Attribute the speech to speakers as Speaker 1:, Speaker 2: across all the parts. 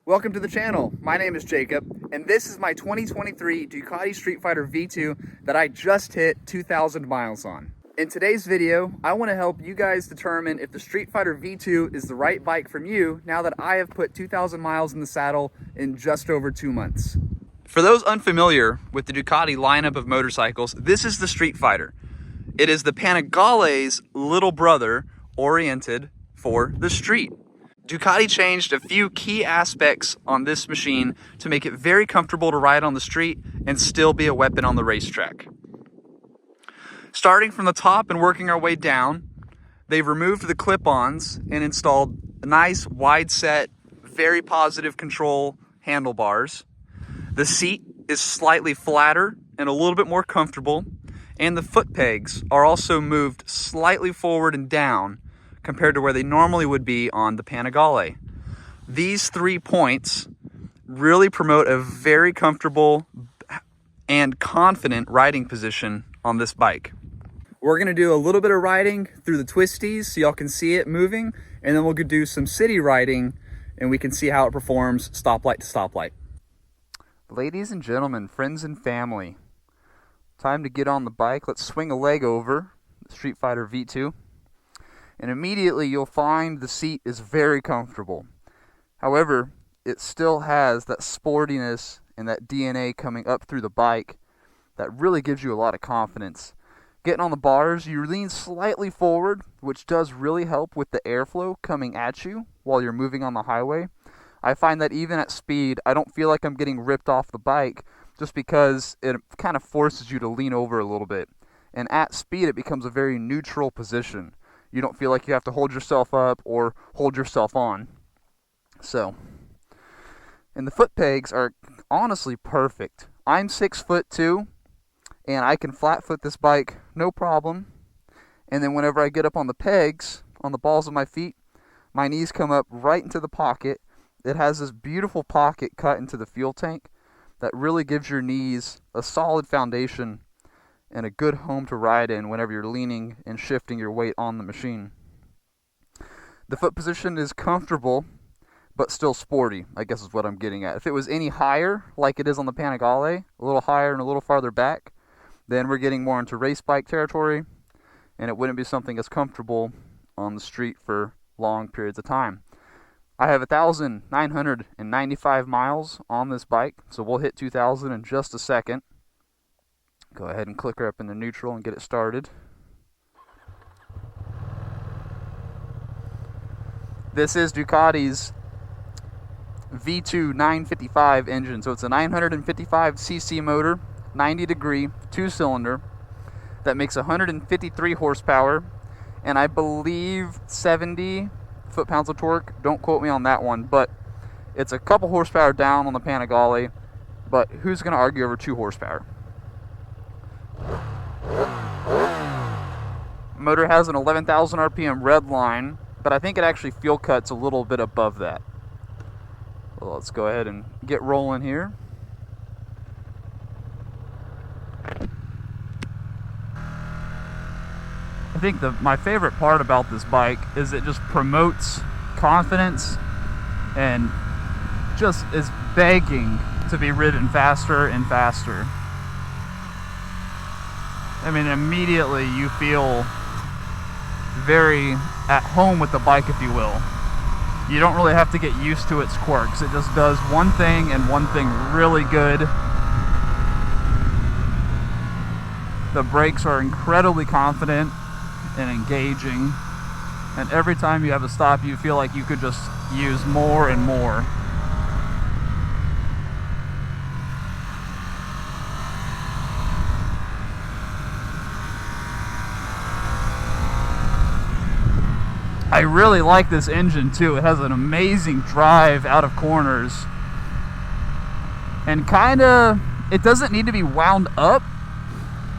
Speaker 1: Welcome to the channel. My name is Jacob, and this is my 2023 Ducati Streetfighter V2 that I just hit 2,000 miles on. In today's video, I want to help you guys determine if the Streetfighter V2 is the right bike from you now that I have put 2,000 miles in the saddle in just over 2 months. For those unfamiliar with the Ducati lineup of motorcycles, this is the Streetfighter. It is the Panigale's little brother oriented for the street. Ducati changed a few key aspects on this machine to make it very comfortable to ride on the street and still be a weapon on the racetrack. Starting from the top and working our way down, they've removed the clip-ons and installed nice wide set, very positive control handlebars. The seat is slightly flatter and a little bit more comfortable, and the foot pegs are also moved slightly forward and down compared to where they normally would be on the Panigale. These 3 points really promote a very comfortable and confident riding position on this bike. We're gonna do a little bit of riding through the twisties so y'all can see it moving, and then we'll go do some city riding and we can see how it performs stoplight to stoplight. Ladies and gentlemen, friends and family, time to get on the bike. Let's swing a leg over the Streetfighter V2. And immediately you'll find the seat is very comfortable. However, it still has that sportiness and that DNA coming up through the bike that really gives you a lot of confidence. Getting on the bars, you lean slightly forward, which does really help with the airflow coming at you while you're moving on the highway. I find that even at speed, I don't feel like I'm getting ripped off the bike just because it kind of forces you to lean over a little bit. And at speed, it becomes a very neutral position. You don't feel like you have to hold yourself up or hold yourself on. So, and the foot pegs are honestly perfect. I'm 6'2", and I can flat foot this bike no problem. And then whenever I get up on the pegs, on the balls of my feet, my knees come up right into the pocket. It has this beautiful pocket cut into the fuel tank that really gives your knees a solid foundation and a good home to ride in whenever you're leaning and shifting your weight on the machine. The foot position is comfortable, but still sporty, I guess is what I'm getting at. If it was any higher, like it is on the Panigale, a little higher and a little farther back, then we're getting more into race bike territory, and it wouldn't be something as comfortable on the street for long periods of time. I have 1,995 miles on this bike, so we'll hit 2,000 in just a second. Go ahead and click her up into neutral and get it started. This is Ducati's V2 955 engine. So it's a 955cc motor, 90 degree, 2-cylinder that makes 153 horsepower and I believe 70 foot-pounds of torque. Don't quote me on that one, but it's a couple horsepower down on the Panigale, but who's going to argue over 2 horsepower? Motor has an 11,000 RPM red line, but I think it actually fuel cuts a little bit above that. Well, let's go ahead and get rolling here. I think my favorite part about this bike is it just promotes confidence and just is begging to be ridden faster and faster. I mean, immediately you feel very at home with the bike, if you will. You don't really have to get used to its quirks. It just does one thing and one thing really good. The brakes are incredibly confident and engaging. And every time you have a stop, you feel like you could just use more and more. I really like this engine too. It has an amazing drive out of corners. And it doesn't need to be wound up,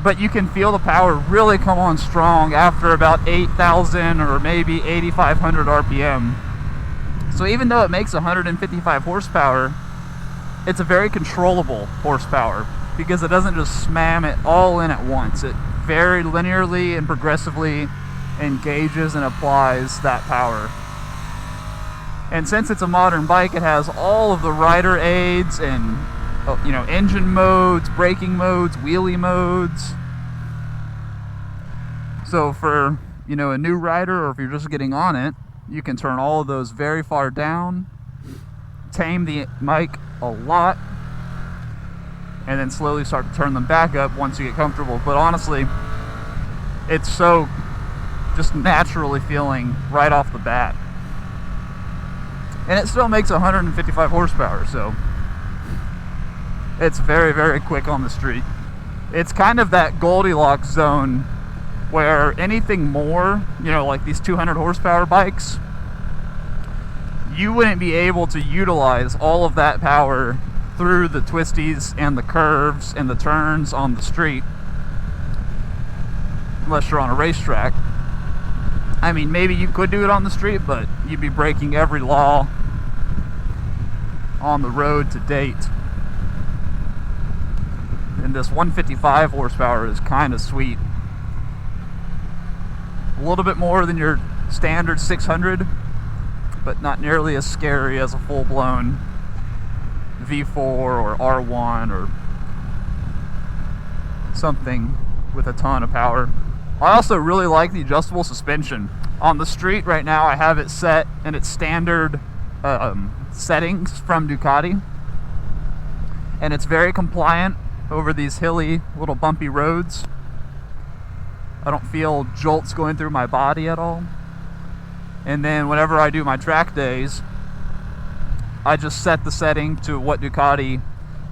Speaker 1: but you can feel the power really come on strong after about 8,000 or maybe 8,500 RPM. So even though it makes 155 horsepower, it's a very controllable horsepower because it doesn't just slam it all in at once. It very linearly and progressively engages and applies that power. And since it's a modern bike, it has all of the rider aids and, you know, engine modes, braking modes, wheelie modes. So for, you know, a new rider, or if you're just getting on it, you can turn all of those very far down, tame the mic a lot, and then slowly start to turn them back up once you get comfortable. But honestly, it's so just naturally feeling right off the bat. And it still makes 155 horsepower, so it's very, very quick on the street. It's kind of that Goldilocks zone where anything more, you know, like these 200 horsepower bikes, you wouldn't be able to utilize all of that power through the twisties and the curves and the turns on the street unless you're on a racetrack. I mean, maybe you could do it on the street, but you'd be breaking every law on the road to date. And this 155 horsepower is kind of sweet. A little bit more than your standard 600, but not nearly as scary as a full-blown V4 or R1 or something with a ton of power. I also really like the adjustable suspension. On the street right now, I have it set in its standard settings from Ducati, and it's very compliant over these hilly, little bumpy roads. I don't feel jolts going through my body at all. And then whenever I do my track days, I just set the setting to what Ducati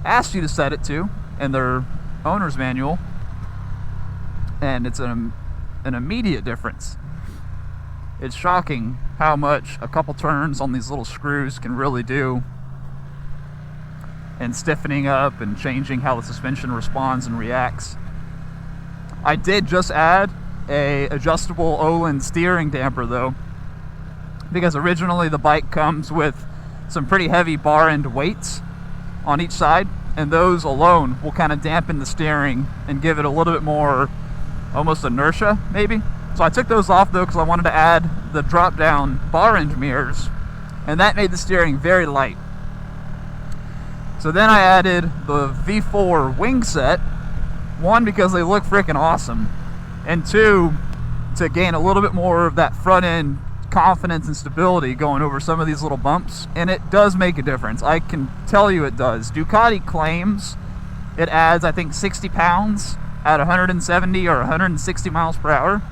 Speaker 1: asks you to set it to in their owner's manual, and it's an immediate difference. It's shocking how much a couple turns on these little screws can really do, and stiffening up and changing how the suspension responds and reacts. I did just add a adjustable Öhlins steering damper though, because originally the bike comes with some pretty heavy bar end weights on each side, and those alone will kind of dampen the steering and give it a little bit more almost inertia maybe. So I took those off though because I wanted to add the drop down bar end mirrors, and that made the steering very light. So then I added the V4 wing set, one because they look freaking awesome, and two, to gain a little bit more of that front end confidence and stability going over some of these little bumps. And it does make a difference, I can tell you it does. Ducati claims it adds, I think, 60 pounds at 170 or 160 miles per hour.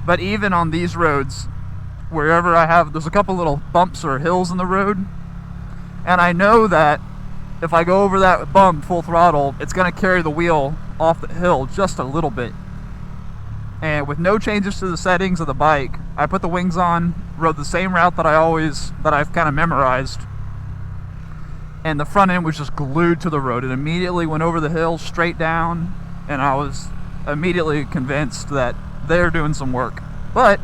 Speaker 1: But even on these roads, wherever there's a couple little bumps or hills in the road, and I know that if I go over that bump full throttle, it's going to carry the wheel off the hill just a little bit. And with no changes to the settings of the bike, I put the wings on, rode the same route that I've kind of memorized, and the front end was just glued to the road. It immediately went over the hill straight down, and I was immediately convinced that they're doing some work. But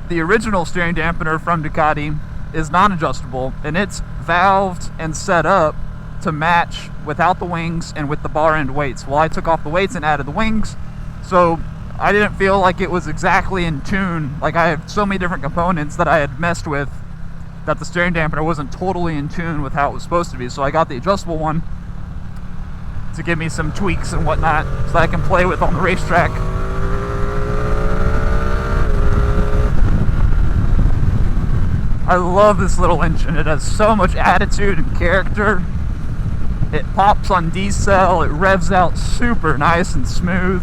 Speaker 1: the original steering dampener from Ducati is non-adjustable, and it's valved and set up to match without the wings and with the bar end weights. Well, I took off the weights and added the wings, so I didn't feel like it was exactly in tune. Like, I have so many different components that I had messed with that the steering dampener wasn't totally in tune with how it was supposed to be. So I got the adjustable one to give me some tweaks and whatnot so that I can play with on the racetrack. I love this little engine. It has so much attitude and character. It pops on D-cell, it revs out super nice and smooth.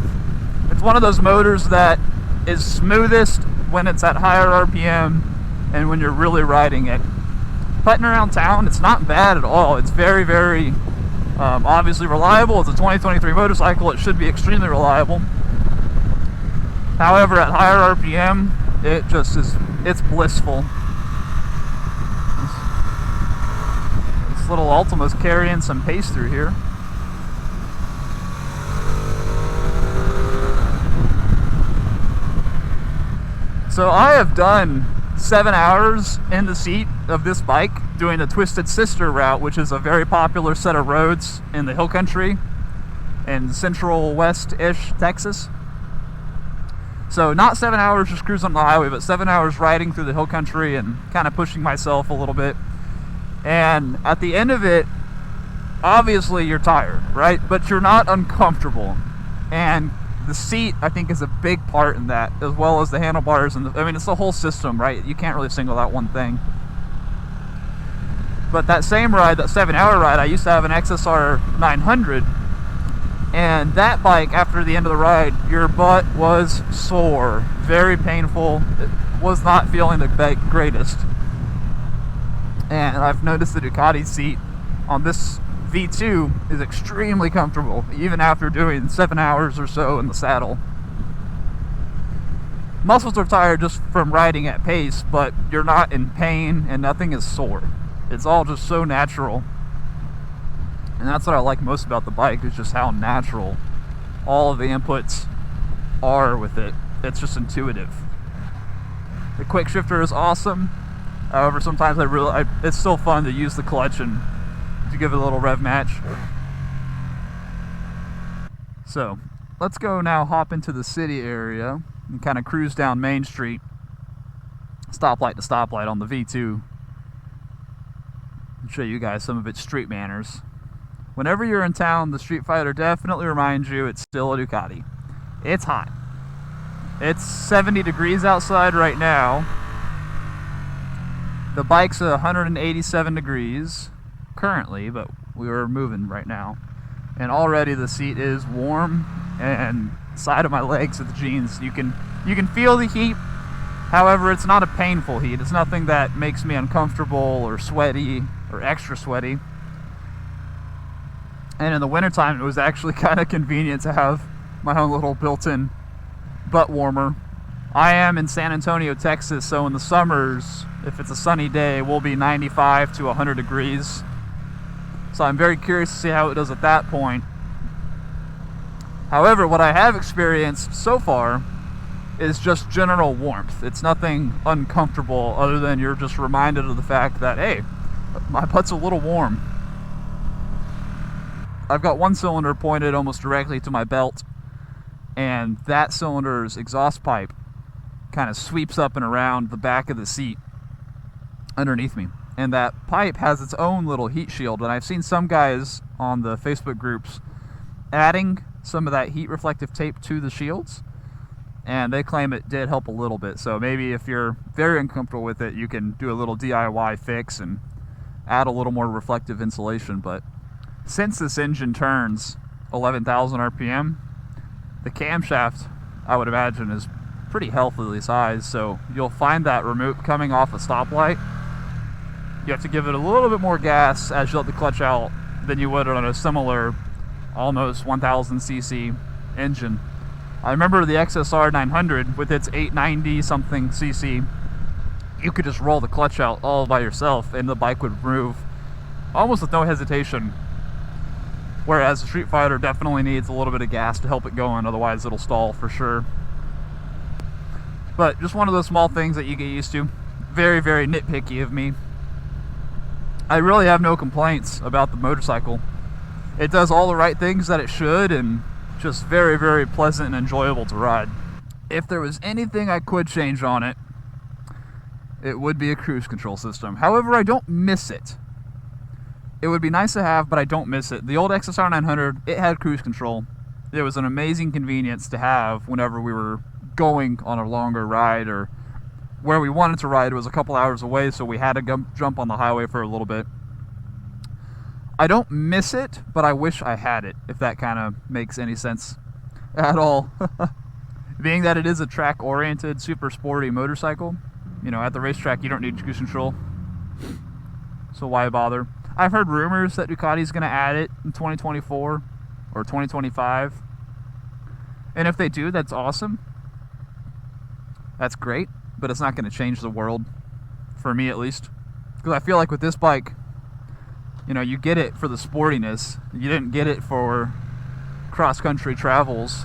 Speaker 1: It's one of those motors that is smoothest when it's at higher RPM and when you're really riding it. Putting around town, it's not bad at all. It's very, very obviously reliable. It's a 2023 motorcycle. It should be extremely reliable. However, at higher RPM, it just is, it's blissful. This little Ultima's carrying some pace through here. So I have done 7 hours in the seat of this bike doing the Twisted Sister route, which is a very popular set of roads in the hill country in central west-ish Texas. So not 7 hours just cruising on the highway, but 7 hours riding through the hill country and kind of pushing myself a little bit. And at the end of it, obviously you're tired, right? But you're not uncomfortable. And the seat, I think, is a big part in that, as well as the handlebars. And I mean, it's the whole system, right? You can't really single out one thing. But that same ride, that 7-hour ride, I used to have an XSR 900. And that bike, after the end of the ride, your butt was sore. Very painful. It was not feeling the greatest. And I've noticed the Ducati seat on this V2 is extremely comfortable, even after doing 7 hours or so in the saddle. Muscles are tired just from riding at pace, but you're not in pain and nothing is sore. It's all just so natural. And that's what I like most about the bike, is just how natural all of the inputs are with it. It's just intuitive. The quick shifter is awesome. However, sometimes it's still fun to use the clutch and to give it a little rev match. So let's go now, hop into the city area and kind of cruise down Main Street, stoplight to stoplight on the V2, and show you guys some of its street manners. Whenever you're in town, the Streetfighter definitely reminds you it's still a Ducati. It's hot. It's 70 degrees outside right now. The bike's 187 degrees currently, but we are moving right now. And already the seat is warm, and side of my legs of the jeans, you can feel the heat. However, it's not a painful heat. It's nothing that makes me uncomfortable or sweaty or extra sweaty. And in the wintertime, it was actually kind of convenient to have my own little built-in butt warmer. I am in San Antonio, Texas, so in the summers, if it's a sunny day, we'll be 95 to 100 degrees. So I'm very curious to see how it does at that point. However, what I have experienced so far is just general warmth. It's nothing uncomfortable other than you're just reminded of the fact that, hey, my butt's a little warm. I've got one cylinder pointed almost directly to my belt, and that cylinder's exhaust pipe kind of sweeps up and around the back of the seat underneath me. And that pipe has its own little heat shield, and I've seen some guys on the Facebook groups adding some of that heat reflective tape to the shields, and they claim it did help a little bit. So maybe if you're very uncomfortable with it, you can do a little DIY fix and add a little more reflective insulation. But since this engine turns 11,000 RPM, the camshaft, I would imagine, is pretty healthily sized, so you'll find that remote coming off a stoplight. You have to give it a little bit more gas as you let the clutch out than you would on a similar, almost 1,000cc engine. I remember the XSR 900 with its 890 something cc. You could just roll the clutch out all by yourself and the bike would move almost with no hesitation. Whereas the Streetfighter definitely needs a little bit of gas to help it going, otherwise it'll stall for sure. But just one of those small things that you get used to. Very, very nitpicky of me. I really have no complaints about the motorcycle. It does all the right things that it should, and just very, very pleasant and enjoyable to ride. If there was anything I could change on it, it would be a cruise control system. However, I don't miss it. It would be nice to have, but I don't miss it. The old XSR 900, it had cruise control. It was an amazing convenience to have whenever we were going on a longer ride, or where we wanted to ride. It was a couple hours away, so we had to jump on the highway for a little bit. I don't miss it, but I wish I had it, if that kind of makes any sense at all. Being that it is a track-oriented, super sporty motorcycle, you know, at the racetrack you don't need cruise control, so why bother? I've heard rumors that Ducati's going to add it in 2024 or 2025, and if they do, that's awesome. That's great, but it's not going to change the world, for me at least. Because I feel like with this bike, you know, you get it for the sportiness. You didn't get it for cross-country travels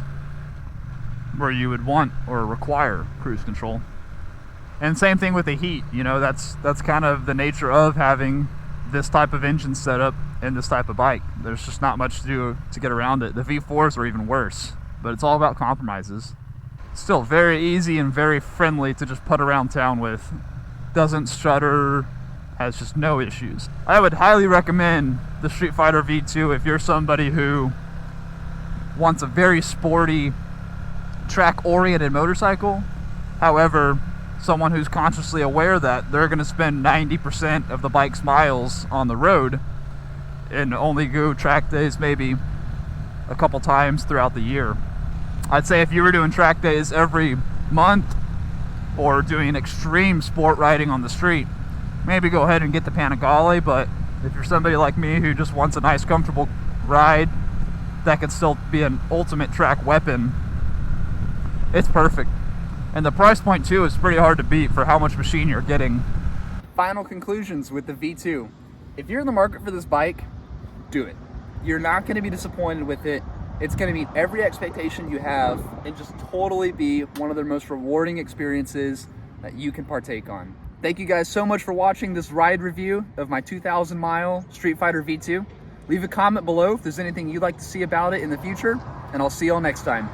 Speaker 1: where you would want or require cruise control. And same thing with the heat. You know, that's kind of the nature of having this type of engine setup and this type of bike. There's just not much to do to get around it. The V4s are even worse, but it's all about compromises. Still very easy and very friendly to just put around town with. Doesn't stutter, has just no issues. I would highly recommend the Streetfighter V2 if you're somebody who wants a very sporty, track-oriented motorcycle. However, someone who's consciously aware that they're going to spend 90% of the bike's miles on the road and only go track days maybe a couple times throughout the year. I'd say if you were doing track days every month or doing extreme sport riding on the street, maybe go ahead and get the Panigale. But if you're somebody like me who just wants a nice comfortable ride that can still be an ultimate track weapon, it's perfect. And the price point too is pretty hard to beat for how much machine you're getting. Final conclusions with the V2. If you're in the market for this bike, do it. You're not going to be disappointed with it. It's going to meet every expectation you have and just totally be one of the most rewarding experiences that you can partake on. Thank you guys so much for watching this ride review of my 2,000 mile Streetfighter V2. Leave a comment below if there's anything you'd like to see about it in the future, and I'll see y'all next time.